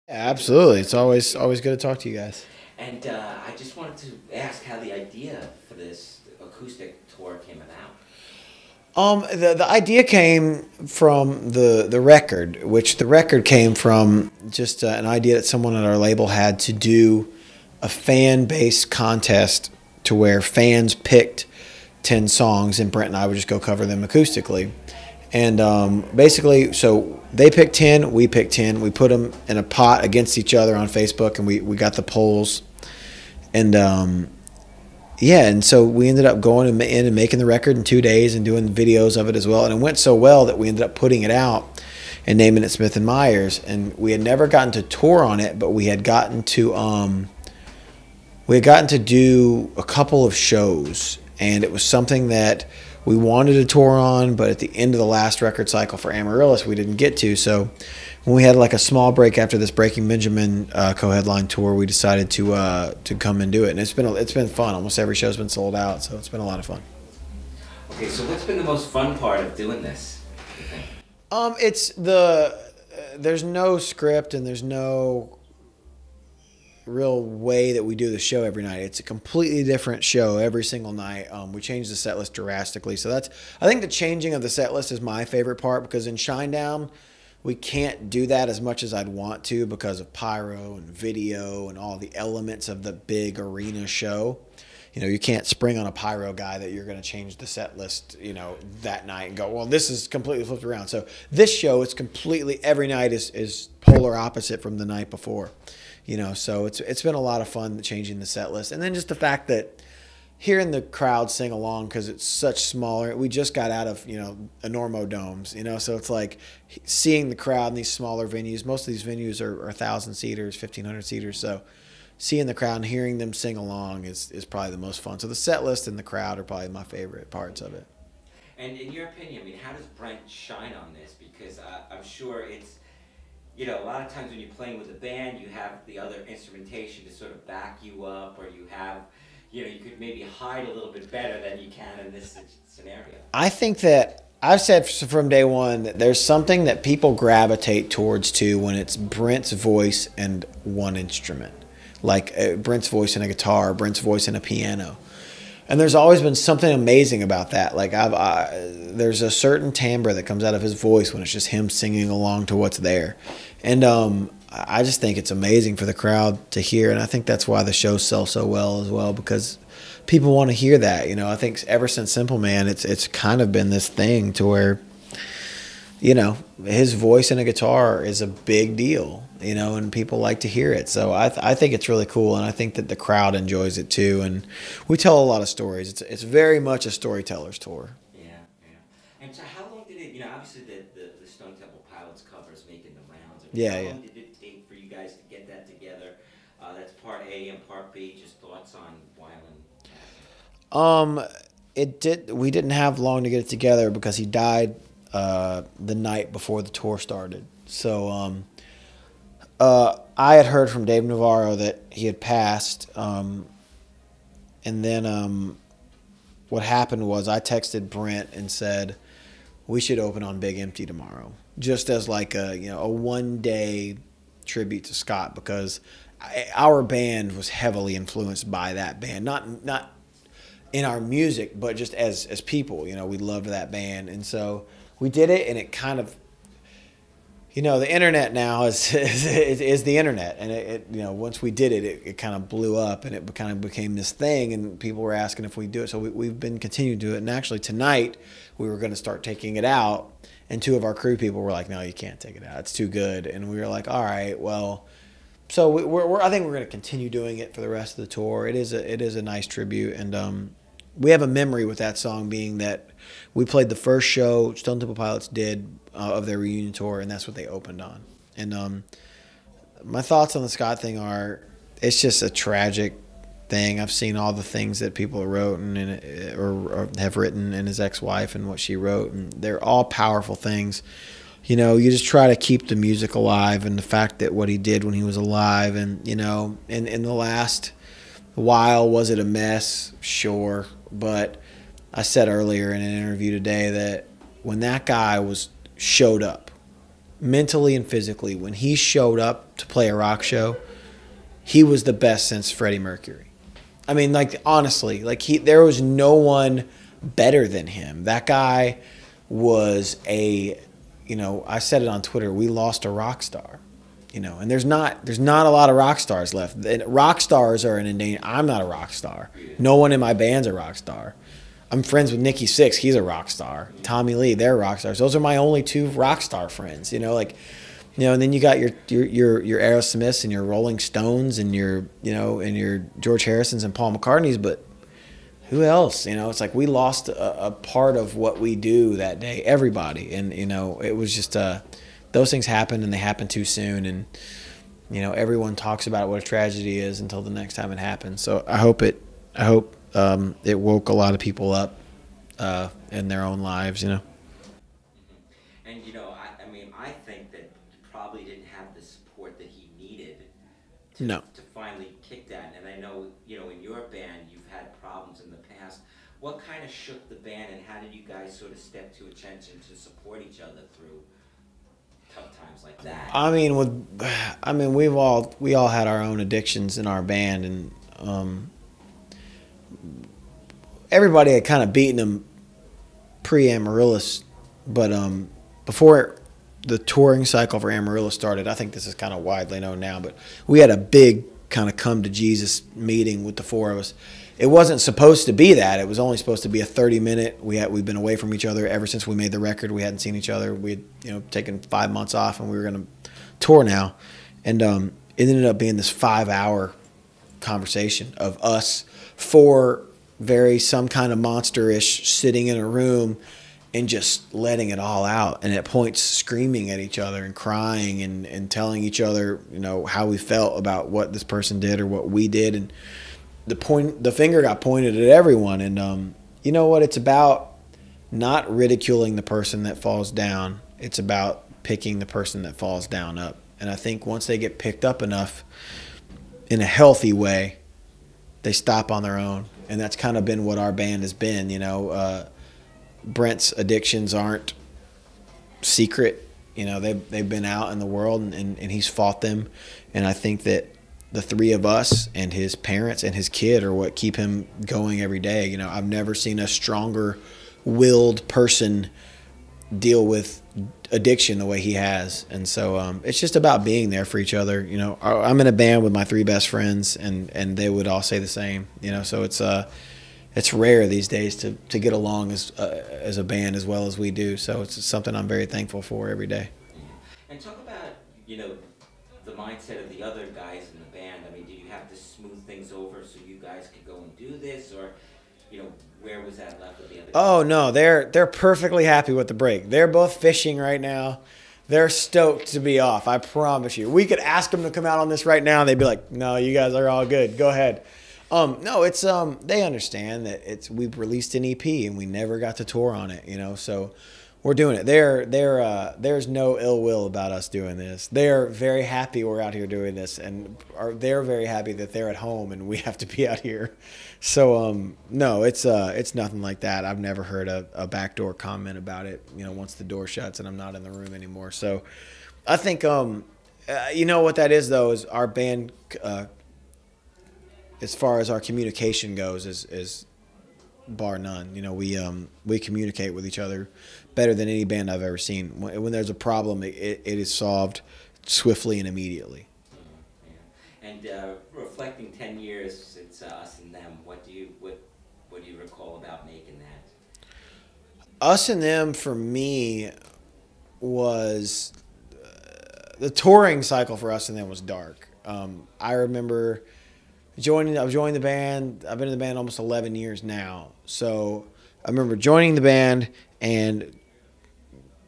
Yeah, absolutely. It's always good to talk to you guys. And I just wanted to ask how the idea for this acoustic tour came about. The idea came from the record, which the record came from just an idea that someone at our label had to do a fan based contest to where fans picked 10 songs and Brent and I would just go cover them acoustically. And basically, so they picked 10, we picked 10, we put them in a pot against each other on Facebook, and we got the polls. And yeah, and so we ended up going in and making the record in 2 days and doing videos of it as well. And it went so well that we ended up putting it out and naming it Smith and Myers. And we had never gotten to tour on it, but we had gotten to do a couple of shows, and it was something that we wanted to tour on, but at the end of the last record cycle for Amaryllis, we didn't get to. So when we had like a small break after this Breaking Benjamin co-headline tour, we decided to come and do it, and it's been fun. Almost every show's been sold out, so it's been a lot of fun. Okay, so what's been the most fun part of doing this, you think? It's the there's no script and there's no real way that we do the show every night. It's a completely different show every single night. We changed the set list drastically, so I think the changing of the set list is my favorite part, because in Shinedown we can't do that as much as I'd want to because of pyro and video and all the elements of the big arena show. You know, you can't spring on a pyro guy that you're going to change the set list, that night and go, well, this is completely flipped around. So this show, it's completely, every night is polar opposite from the night before. So it's been a lot of fun changing the set list. And then just the fact that hearing the crowd sing along, because it's such smaller, we just got out of, Enormo domes, so it's like seeing the crowd in these smaller venues. Most of these venues are 1,000 seaters, 1,500 seaters. So seeing the crowd and hearing them sing along is probably the most fun. So the set list and the crowd are probably my favorite parts of it. And in your opinion, I mean, how does Brent shine on this? Because I'm sure it's, a lot of times when you're playing with a band, you have the other instrumentation to sort of back you up, or you have, you could maybe hide a little bit better than you can in this scenario. I think that I've said from day one that there's something that people gravitate towards too when it's Brent's voice and one instrument, like Brent's voice and a guitar, Brent's voice and a piano. And there's always been something amazing about that. Like there's a certain timbre that comes out of his voice when it's just him singing along to what's there. And I just think it's amazing for the crowd to hear. And I think that's why the shows sell so well as well, because people want to hear that. I think ever since Simple Man, it's kind of been this thing to where, his voice and a guitar is a big deal, and people like to hear it. So I think it's really cool, and I think that the crowd enjoys it too. And we tell a lot of stories. It's very much a storyteller's tour. Yeah, yeah. And so how long did it, obviously the Stone Temple Pilots covers making the rounds. I mean, Yeah, how yeah. long did it take for you guys to get that together? That's part A, and part B, just thoughts on Weiland. It did. We didn't have long to get it together because he died the night before the tour started. So I had heard from Dave Navarro that he had passed, and then what happened was I texted Brent and said we should open on Big Empty tomorrow, just as like a 1 day tribute to Scott, because our band was heavily influenced by that band, not in our music, but just as people. We loved that band, and so we did it, and it kind of, the internet now is the internet, and it once we did it, it kind of blew up, and it kind of became this thing, and people were asking if we do it. So we've been continuing to do it, and actually tonight we were going to start taking it out, and two of our crew people were like, "No, you can't take it out. It's too good." And we were like, "All right, well." So I think we're going to continue doing it for the rest of the tour. It is a nice tribute, and we have a memory with that song, being that we played the first show Stone Temple Pilots did of their reunion tour, and that's what they opened on. And my thoughts on the Scott thing are, it's just a tragic thing. I've seen all the things that people wrote or have written, and his ex-wife and what she wrote, and they're all powerful things. You just try to keep the music alive, and the fact that what he did when he was alive, and in the last while, was it a mess? Sure. But I said earlier in an interview today that when that guy showed up, mentally and physically, when he showed up to play a rock show, he was the best since Freddie Mercury. I mean, like, honestly, like, there was no one better than him. That guy was I said it on Twitter, we lost a rock star. And there's not a lot of rock stars left. And rock stars are an endangered. I'm not a rock star. No one in my band's a rock star. I'm friends with Nikki Sixx. He's a rock star. Tommy Lee, they're rock stars. Those are my only two rock star friends. And then you got your Aerosmiths and your Rolling Stones and your George Harrisons and Paul McCartneys. But who else? It's like we lost a part of what we do that day. Everybody, and it was just those things happen, and they happen too soon. And everyone talks about what a tragedy is until the next time it happens. So I hope it woke a lot of people up in their own lives. And I mean, I think that he probably didn't have the support that he needed to finally kick that. And I know in your band you've had problems in the past. What kind of shook the band, and how did you guys sort of step to attention to support each other through tough times like that? We all had our own addictions in our band, and everybody had kind of beaten them pre-Amaryllis, but before the touring cycle for Amaryllis started, I think this is kind of widely known now, but we had a big kind of come to Jesus meeting with the four of us. It wasn't supposed to be that. It was only supposed to be a 30-minute. We've been away from each other ever since we made the record. We hadn't seen each other. We had taken 5 months off, and we were going to tour now. And it ended up being this 5-hour conversation of us four some kind of monster-ish sitting in a room and just letting it all out. And at points screaming at each other and crying and telling each other, how we felt about what this person did or what we did. And the finger got pointed at everyone. And you know what? It's about not ridiculing the person that falls down. It's about picking the person that falls down up. And I think once they get picked up enough in a healthy way, they stop on their own. And that's kind of been what our band has been. Brent's addictions aren't secret. They've been out in the world, and he's fought them. And I think that the three of us and his parents and his kid are what keep him going every day. I've never seen a stronger willed person deal with addiction the way he has. And so it's just about being there for each other. I'm in a band with my three best friends, and they would all say the same. So it's rare these days to get along as a band as well as we do. So it's something I'm very thankful for every day. And talk about the mindset of the other guys in the band. I mean, did you have to smooth things over so you guys could go and do this, or where was that left with the other guys? Oh no, they're perfectly happy with the break. They're both fishing right now. They're stoked to be off. I promise you. We could ask them to come out on this right now, and they'd be like, "No, you guys are all good. Go ahead." No, it's they understand that we've released an EP and we never got to tour on it, so we're doing it. There's no ill will about us doing this. They're very happy we're out here doing this, and they're very happy that they're at home and we have to be out here. So no, it's nothing like that. I've never heard a backdoor comment about it. Once the door shuts and I'm not in the room anymore. So I think what that is though is our band. As far as our communication goes, is bar none. We communicate with each other better than any band I've ever seen. When there's a problem, it is solved swiftly and immediately. Yeah. And reflecting 10 years since Us and Them, what do you recall about making that? Us and Them for me was the touring cycle for Us and Them was dark. I remember. I've joined the band. I've been in the band almost 11 years now. So I remember joining the band, and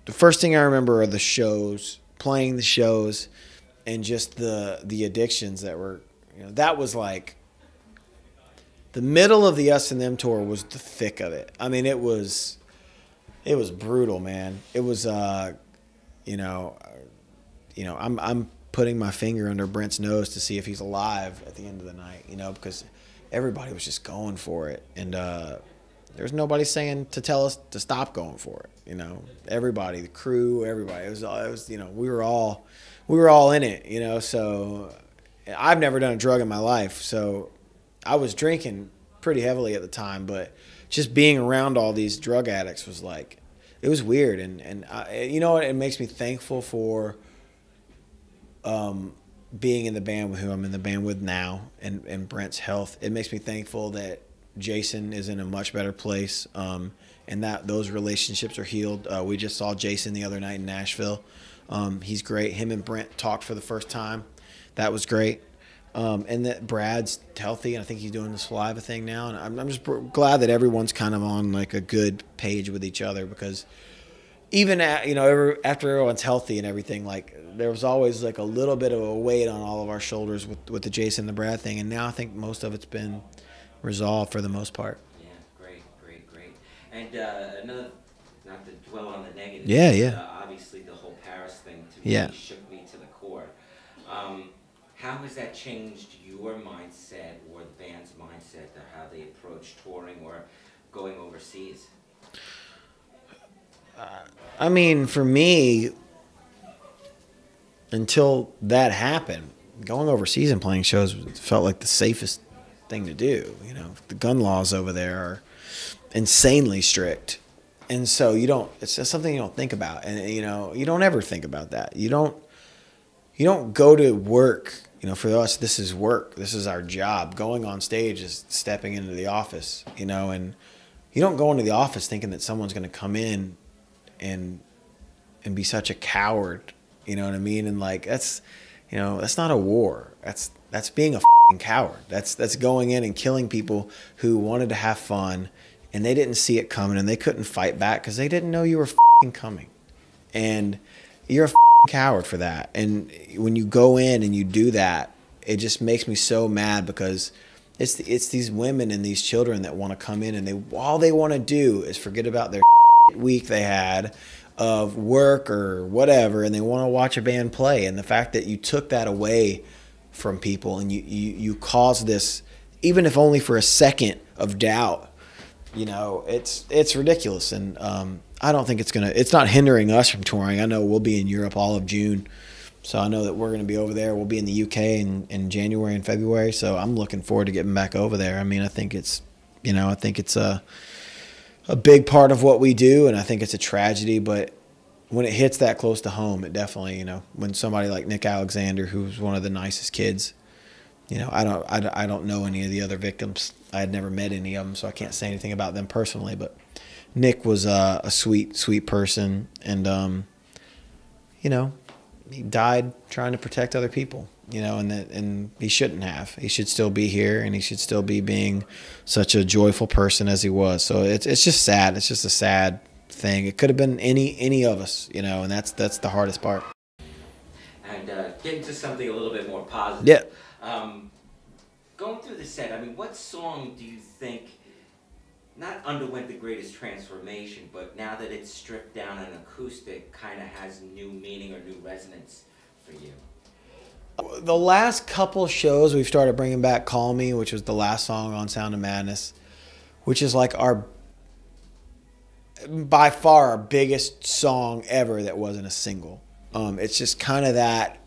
the first thing I remember are the shows, playing the shows, and just the addictions that were, that was like the middle of the Us and Them tour was the thick of it. I mean, it was brutal, man. It was, I'm putting my finger under Brent's nose to see if he's alive at the end of the night, because everybody was just going for it. And, There's nobody saying to tell us to stop going for it. You know, everybody, the crew, everybody. It was you know, we were all in it. You know, so I've never done a drug in my life, so I was drinking pretty heavily at the time, but just being around all these drug addicts was like, it was weird. And you know what? It makes me thankful for being in the band with who I'm in the band with now, and Brent's health. It makes me thankful that Jason is in a much better place, and that those relationships are healed. We just saw Jason the other night in Nashville. He's great. Him and Brent talked for the first time. That was great. And that Brad's healthy, and I think he's doing the saliva thing now. And I'm just glad that everyone's kind of on like a good page with each other, because even at, you know, after everyone's healthy and everything, like there was always like a little bit of a weight on all of our shoulders with the Jason and the Brad thing. And now I think most of it's been resolved for the most part. Yeah, great. And another, not to dwell on the negative. Yeah. Obviously, the whole Paris thing to me shook me to the core. How has that changed your mindset or the band's mindset to how they approach touring or going overseas? I mean, for me, until that happened, going overseas and playing shows felt like the safest thing to do. You know, the gun laws over there are insanely strict. And so it's just something you don't think about. And, you know, you don't ever think about that. You don't go to work. You know, for us, this is work. This is our job. Going on stage is stepping into the office, you know, and you don't go into the office thinking that someone's going to come in and be such a coward, you know what I mean? And like, that's not a war. That's being a f***ing coward. That's going in and killing people who wanted to have fun, and they didn't see it coming, and they couldn't fight back because they didn't know you were f***ing coming. And you're a f***ing coward for that. And when you go in and you do that, it just makes me so mad, because it's these women and these children that want to come in, and all they want to do is forget about their week they had of work or whatever, and they want to watch a band play. And the fact that you took that away from people, and you caused this, even if only for a second of doubt, you know, it's ridiculous. And I don't think it's not hindering us from touring. I know we'll be in Europe all of June, so I know that we're going to be over there. We'll be in the UK in January and February, so I'm looking forward to getting back over there. I mean, I think it's a big part of what we do, and I think it's a tragedy, but when it hits that close to home, it definitely, you know, when somebody like Nick Alexander, who's one of the nicest kids, you know, I don't know any of the other victims. I had never met any of them, so I can't say anything about them personally, but Nick was a sweet person, and you know, he died trying to protect other people, you know, and he shouldn't have. He should still be here, and he should still be being such a joyful person as he was. So it's just sad. It's just a sad thing. It could have been any of us, you know, and that's the hardest part. And getting to something a little bit more positive. Yeah. Going through the set, I mean, what song do you think not underwent the greatest transformation, but now that it's stripped down and acoustic, kind of has new meaning or new resonance for you? The last couple shows, we've started bringing back Call Me, which was the last song on Sound of Madness, which is like by far our biggest song ever that wasn't a single. It's just kind of that,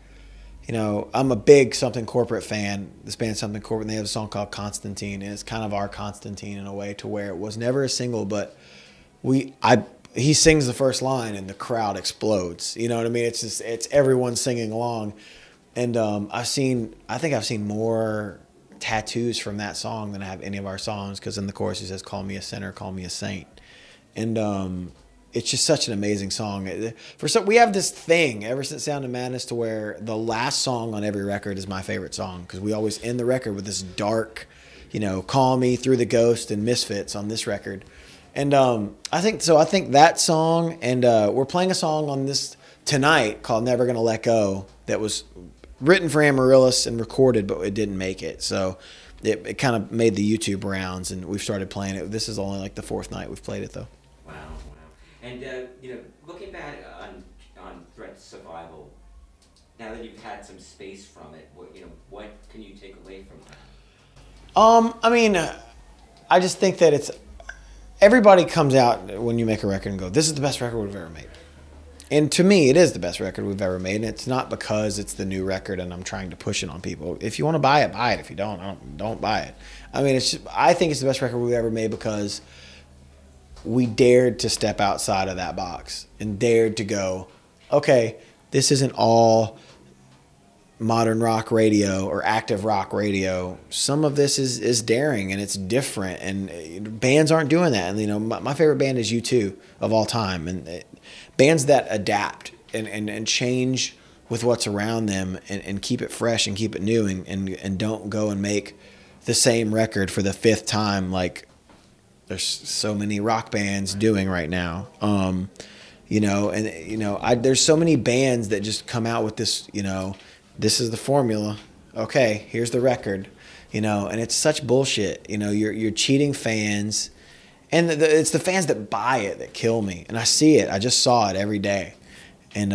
you know, I'm a big Something Corporate fan. This band Something Corporate, and they have a song called Constantine, and it's kind of our Constantine in a way, to where it was never a single, but he sings the first line and the crowd explodes. You know what I mean? It's everyone singing along. And I think I've seen more tattoos from that song than I have any of our songs, because in the chorus he says, "Call me a sinner, call me a saint." And it's just such an amazing song. We have this thing ever since Sound of Madness, to where the last song on every record is my favorite song, because we always end the record with this dark, you know, "Call Me," "Through the Ghost," and "Misfits" on this record. And I think that song, and we're playing a song on this tonight called "Never Gonna Let Go" that was written for Amaryllis and recorded, but it didn't make it. So it kind of made the YouTube rounds, and we've started playing it. This is only like the 4th night we've played it, though. Wow. And, you know, looking back on Threat Survival, now that you've had some space from it, what can you take away from that? I mean, I just think that everybody comes out when you make a record and go, this is the best record we've ever made. And to me, it is the best record we've ever made. And it's not because it's the new record and I'm trying to push it on people. If you want to buy it, buy it. If you don't buy it. I mean, I think it's the best record we've ever made because we dared to step outside of that box and dared to go, okay, this isn't all modern rock radio or active rock radio. Some of this is daring and it's different, and bands aren't doing that. And, you know, my favorite band is U2 of all time. And bands that adapt and change with what's around them and keep it fresh and keep it new and don't go and make the same record for the 5th time like there's so many rock bands doing right now. You know, and, you know, there's so many bands that just come out with this, you know, this is the formula. Okay, here's the record, you know, and it's such bullshit. You know, you're cheating fans. And it's the fans that buy it that kill me. And I see it. I just saw it every day. And,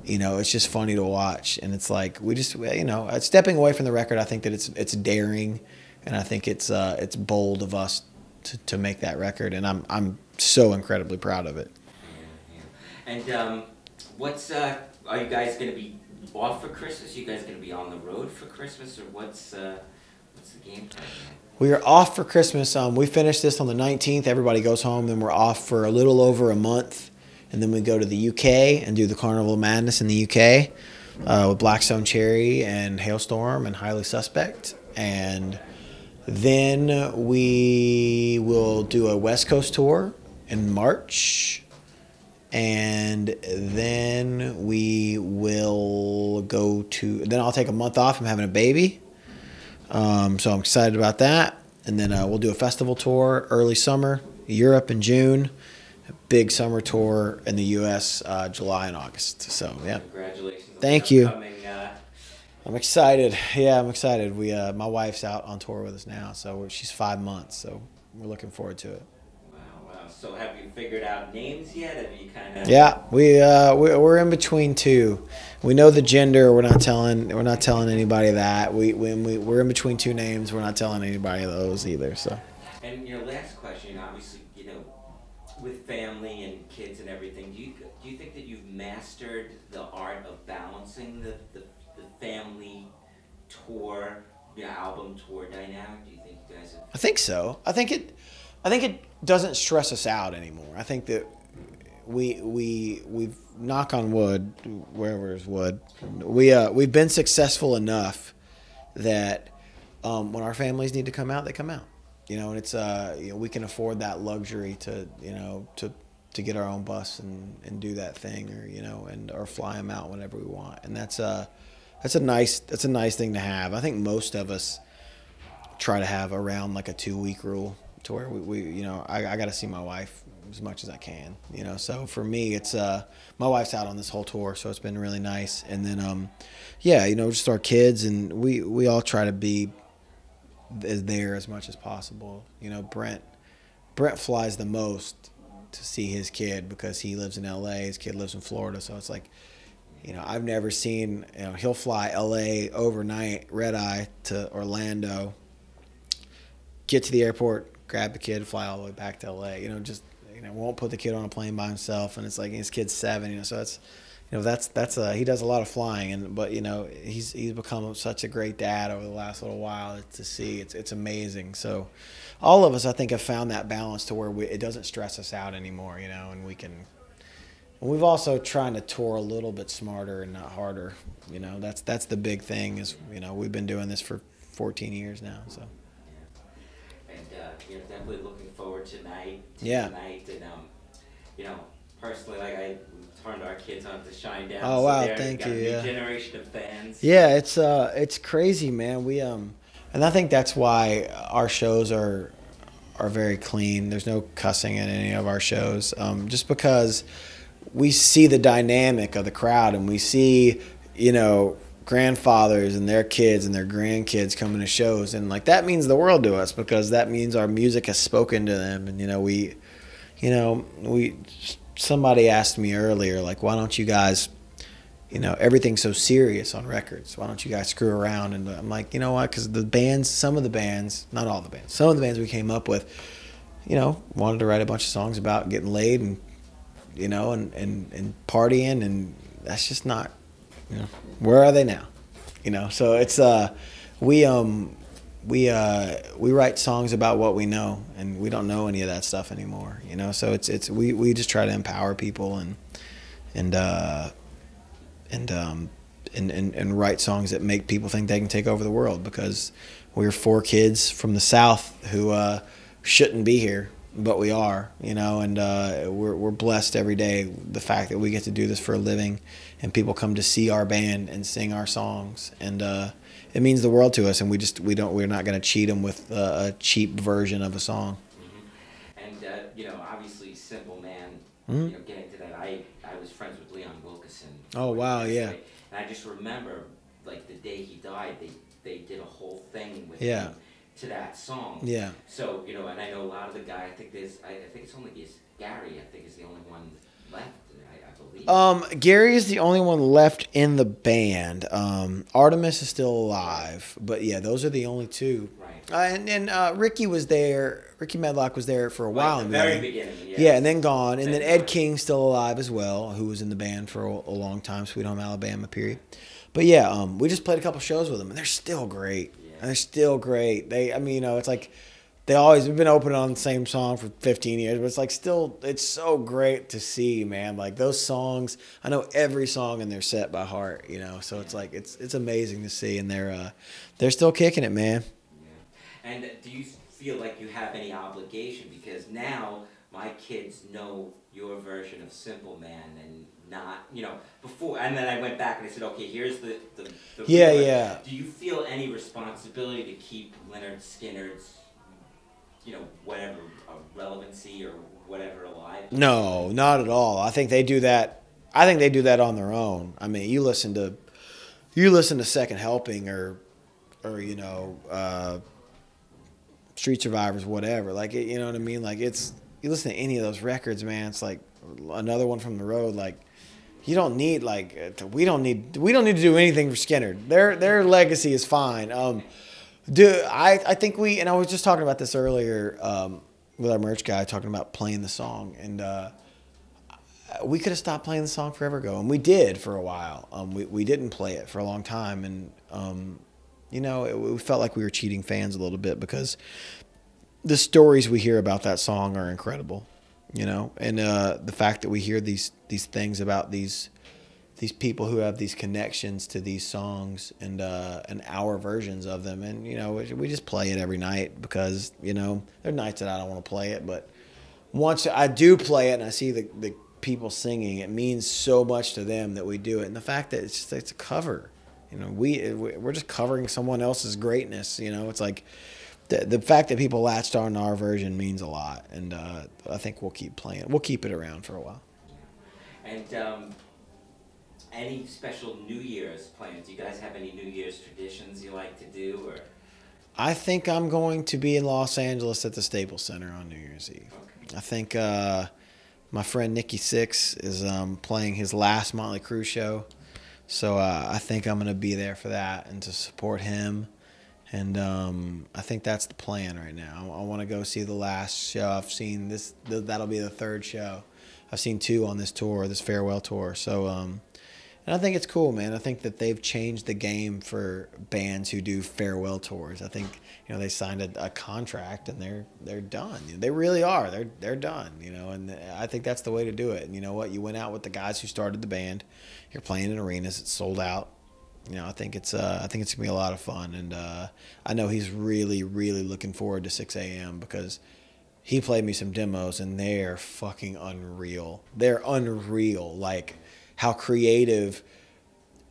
you know, it's just funny to watch. And it's like, you know, stepping away from the record, I think that it's daring. And I think it's bold of us to make that record. And I'm so incredibly proud of it. Yeah. And are you guys going to be off for Christmas? Are you guys going to be on the road for Christmas? Or what's the game plan? We are off for Christmas. We finished this on the 19th. Everybody goes home. Then we're off for a little over a month. And then we go to the UK and do the Carnival of Madness in the UK with Blackstone Cherry and Hailstorm and Highly Suspect. And then we will do a West Coast tour in March. And then we will then I'll take a month off. I'm having a baby. So I'm excited about that. And then we'll do a festival tour early summer, Europe in June, a big summer tour in the U.S. July and August. So, yeah. Congratulations. Thank you. I'm excited. Yeah, I'm excited. My wife's out on tour with us now, so she's 5 months. So we're looking forward to it. Wow. So have you figured out names yet? Have you kind of? Yeah, we're in between two. We know the gender. We're not telling anybody that. We're in between two names. We're not telling anybody those either. So. And your last question, obviously, you know, with family and kids and everything, do you think that you've mastered the art of balancing the family tour, the album tour dynamic? Do you think you guys have? I think so. I think it doesn't stress us out anymore. I think that we've knock on wood, wherever there's wood, we've been successful enough that when our families need to come out, they come out. You know, and it's you know, we can afford that luxury to, you know, to get our own bus and do that thing, or, you know, or fly them out whenever we want. And that's a nice thing to have. I think most of us try to have around like a 2-week rule to where we you know, I got to see my wife as much as I can, you know. So for me, it's my wife's out on this whole tour, so it's been really nice. And then yeah, you know, just our kids, and we all try to be there as much as possible. You know, Brent flies the most to see his kid because he lives in LA, his kid lives in Florida, so it's like, you know, I've never seen, you know, he'll fly LA overnight, red eye to Orlando, get to the airport, grab the kid, fly all the way back to LA. You know, just, you know, won't put the kid on a plane by himself, and it's like his kid's 7. You know, so that's, you know, that's he does a lot of flying, but you know, he's become such a great dad over the last little while to see. It's amazing. So, all of us, I think, have found that balance to where it doesn't stress us out anymore. You know, and we can. And we've also trying to tour a little bit smarter and not harder. You know, that's the big thing. Is, you know, we've been doing this for 14 years now. So. And you're definitely looking forward tonight. Yeah. Tonight, and you know, personally, like we turned our kids on to Shinedown. Oh wow, thank you. Yeah. New generation of fans. Yeah, it's crazy, man. We and I think that's why our shows are very clean. There's no cussing in any of our shows. Just because we see the dynamic of the crowd, and we see, you know, grandfathers and their kids and their grandkids coming to shows, and like that means the world to us, because that means our music has spoken to them. And somebody asked me earlier, like, why don't you guys, you know, everything's so serious on records, why don't you guys screw around? And I'm like, you know what, because some of the bands, not all the bands, some of the bands we came up with, wanted to write a bunch of songs about getting laid and, and partying, and that's just not, where are they now? So it's, we write songs about what we know, and we don't know any of that stuff anymore, so we just try to empower people and write songs that make people think they can take over the world, because we're 4 kids from the South who shouldn't be here, but we are, and we're blessed every day. The fact that we get to do this for a living, and people come to see our band and sing our songs, and it means the world to us. And we're not going to cheat them with a cheap version of a song. Mm-hmm. And obviously, Simple Man. Mm-hmm. Getting to that, I was friends with Leon Wilkeson. Oh wow, yeah. And I just remember, like, the day he died, they did a whole thing with yeah. him to that song. Yeah. So, and I know a lot of the guys, I think it's only Gary, I think is the only one left, I believe. Gary is the only one left in the band. Artemis is still alive, but yeah, those are the only 2. Right. And Ricky was there. Ricky Medlock was there for a while. At the very beginning, yeah. Yeah, and then gone. And then Ed King's still alive as well, who was in the band for a long time, Sweet Home Alabama period. But yeah, we just played a couple shows with them, and they're still great. Yeah. And they're still great. It's like we've been opening on the same song for 15 years, but it's like still, it's so great to see, man. Like those songs, I know every song in their set by heart, so it's like, it's amazing to see, and they're still kicking it, man. Yeah. And do you feel like you have any obligation, because now my kids know your version of Simple Man and not, before, and then I went back and I said, okay, here's the yeah, yeah. Do you feel any responsibility to keep Lynyrd Skynyrd's, whatever, relevancy or whatever alive? No, not at all. I think they do that. I think they do that on their own. I mean, you listen to Second Helping or Street Survivors, whatever. Like, you know what I mean? Like, you listen to any of those records, man. It's like Another One from the Road. Like, you don't need we don't need to do anything for Skynyrd. Their legacy is fine. I think and I was just talking about this earlier with our merch guy, talking about playing the song, and we could have stopped playing the song forever ago, and we did for a while. We didn't play it for a long time, and we felt like we were cheating fans a little bit, because the stories we hear about that song are incredible, and the fact that we hear these things about these people who have these connections to these songs and our versions of them, and we just play it every night, because there are nights that I don't want to play it, but once I do play it and I see the people singing, it means so much to them that we do it, and the fact that it's a cover. We're just covering someone else's greatness. It's like the fact that people latched on to our version means a lot, and I think we'll keep playing. We'll keep it around for a while. And any special New Year's plans? Do you guys have any New Year's traditions you like to do, or? I think I'm going to be in Los Angeles at the Staples Center on New Year's Eve. Okay. I think my friend Nikki Sixx is playing his last Motley Crue show. So I think I'm going to be there for that and to support him. And I think that's the plan right now. I want to go see the last show. I've seen this. That'll be the 3rd show. I've seen 2 on this tour, this farewell tour. So, and I think it's cool, man. I think that they've changed the game for bands who do farewell tours. I think they signed a contract and they're done. They really are. They're done. And I think that's the way to do it. And you know what? You went out with the guys who started the band. You're playing in arenas. It's sold out. I think it's gonna be a lot of fun. And I know he's really, really looking forward to 6 a.m. because he played me some demos and they're fucking unreal. They're unreal. Like how creative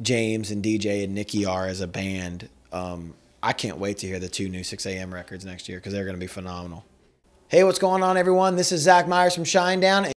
James and DJ and Nikki are as a band. I can't wait to hear the 2 new 6 a.m. records next year, because they're going to be phenomenal. Hey, what's going on, everyone? This is Zach Myers from Shinedown.